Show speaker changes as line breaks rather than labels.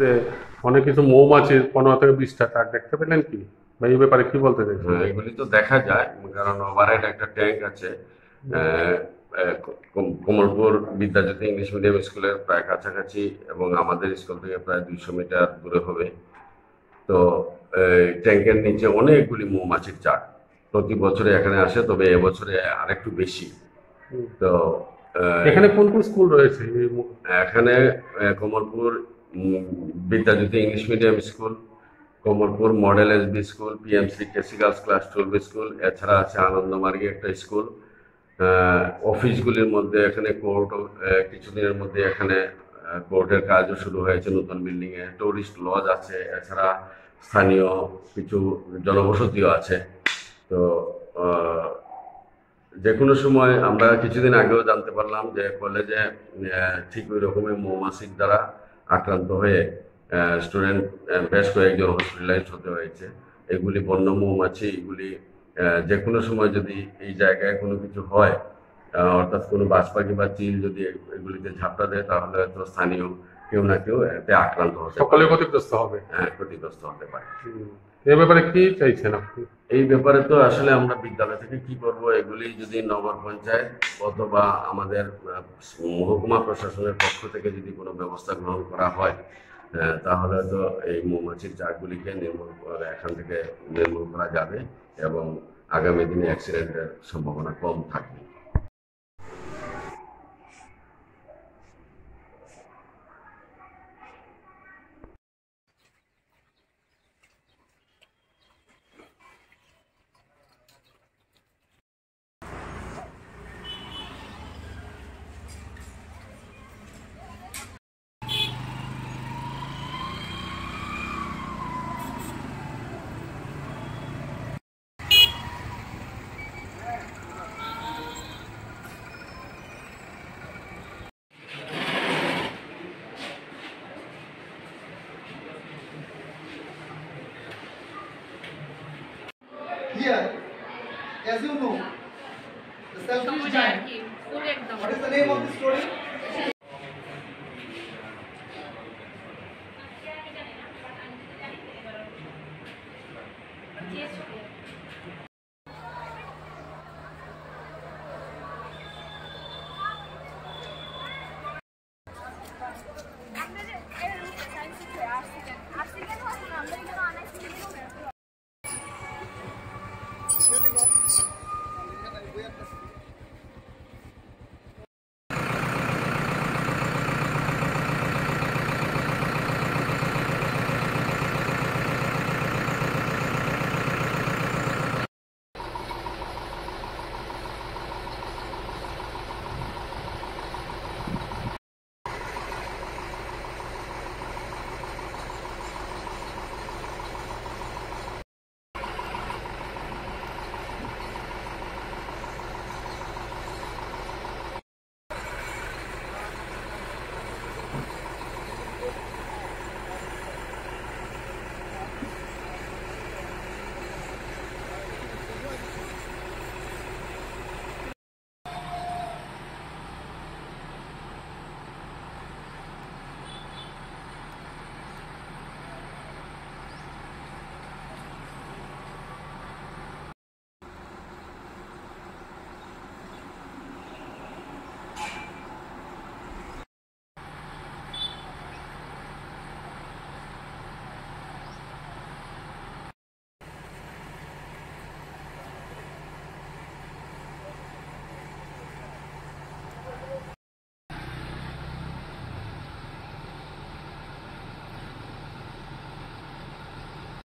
যে অনেক কিছু মৌমাছির 15 থেকে 20টা চাক দেখতে পেলেন কি, বা এই ব্যাপারে কি বলতে চাইছেন?
হ্যাঁ, এগুলি তো দেখা যায়, কারণ ওভারহেড একটা ট্যাঙ্ক আছে। আহ, কমলপুর বিদ্যাজ্যোতি ইংলিশ মিডিয়াম স্কুলের প্রায় কাছাকাছি, এবং আমাদের স্কুল থেকে প্রায় 200 মিটার দূরে হবে। তো এই ট্যাঙ্কের নিচে অনেকগুলি মৌমাছির চাক প্রতি বছরে এখানে আসে, তবে এবছরে আরেকটু বেশি।
হুম।
তো আহ,
এখানে কোন কোন স্কুল রয়েছে
এখানে Kamalpur um, Vidyajyoti English medium school, Kamalpur model SB school, PMC KC girls class 12 school, এছাড়া আছে আনন্দমার্গী একটা স্কুল। অফিসগুলির মধ্যে এখানে কোর্ট, কিছুদিনের মধ্যে এখানে কোর্টের কাজও শুরু হয়েছে নতুন বিল্ডিং এ। টুরিস্ট লজ আছে, এছাড়া স্থানীয় কিছু জনবসতিও আছে। তো আহ, যে কোনো সময় আমরা কিছুদিন আগেও জানতে পারলাম যে কলেজে ঠিক ওই রকমের মৌমাছির দ্বারা আক্রান্ত হয়ে স্টুডেন্ট বেশ কয়েকজন হসপিটালাইজড হতে হয়েছে। এগুলি বন্য মৌমাছি, এগুলি যে কোনো সময় যদি এই জায়গায় কোনো কিছু হয়, অর্থাৎ কোনো বাজ পাখি বা চিল যদি এগুলিতে ঝাপটা দেয়, তাহলে হয়তো স্থানীয় কেউ না কেউ এতে আক্রান্ত হতে
সকলে
পারে,
ক্ষতিগ্রস্ত হবে?
ক্ষতিগ্রস্ত হতে পারে।
হুম। এ ব্যাপারে কি চাইছেন আপনি?
এই ব্যাপারে তো আসলে আমরা বিদ্যালয় থেকে কি করব, এগুলি যদি নগর পঞ্চায়েত অথবা আমাদের মহকুমা প্রশাসনের পক্ষ থেকে যদি কোনো ব্যবস্থা গ্রহণ করা হয়, তাহলে তো এই মৌমাছির চাকগুলিকে এখান থেকে নির্মূল করা যাবে, এবং আগামী দিনে অ্যাক্সিডেন্টের সম্ভাবনা কম থাকবে।
Here, as you know, the selfish giant. What is the name of the story?
Yes.